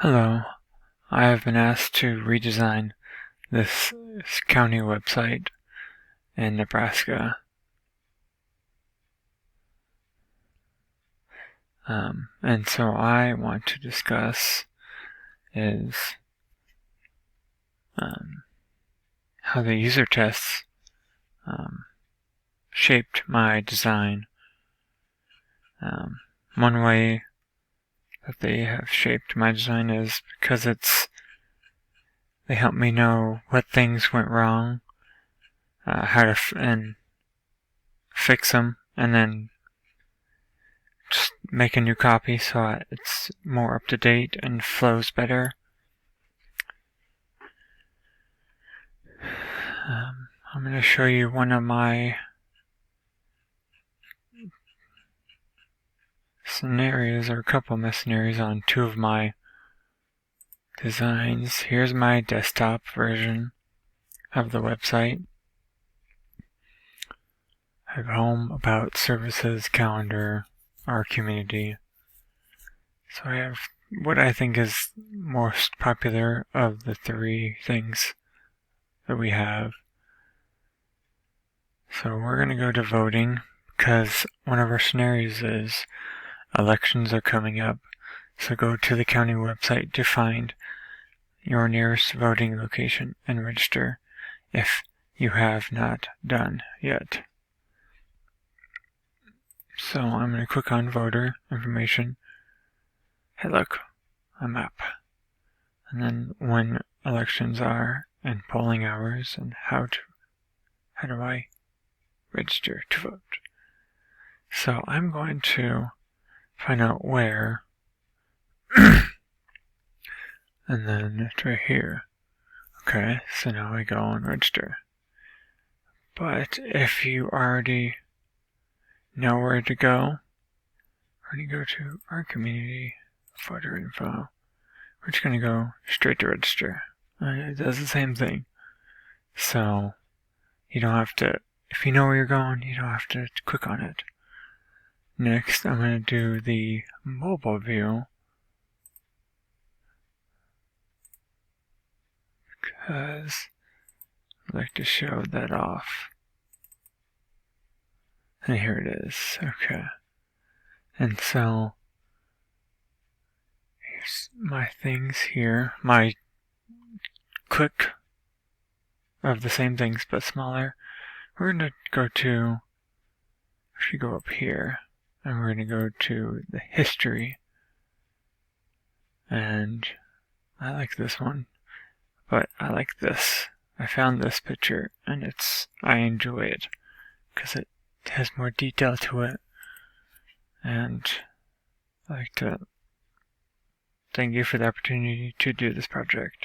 Hello, I have been asked to redesign this county website in Nebraska. And so I want to discuss is how the user tests shaped my design. One way that they have shaped my design is because they help me know what things went wrong, how to fix them, and then just make a new copy so it's more up to date and flows better. I'm going to show you one of my scenarios, or a couple of my scenarios on two of my designs. Here's my desktop version of the website. I have home, about, services, calendar, our community. So I have what I think is most popular of the three things that we have. So we're going to go to voting because one of our scenarios is elections are coming up. So go to the county website to find your nearest voting location and register if you have not done yet. So I'm going to click on voter information. Hey, look, a map. And then when elections are and polling hours and how do I register to vote. So I'm going to find out where, and then it's right here. Okay, so now I go and register. But if you already know where to go, we're going to go to our community, voter info. We're just going to go straight to register. It does the same thing. So you don't have to, if you know where you're going, you don't have to click on it. Next, I'm going to do the mobile view because I'd like to show that off. And here it is. Okay. And so here's my things here. My click of the same things but smaller. We're going to go to, actually go up here, and we're going to go to the history. And I like this one, but I like this. I found this picture and I enjoy it because it has more detail to it. And I'd like to thank you for the opportunity to do this project.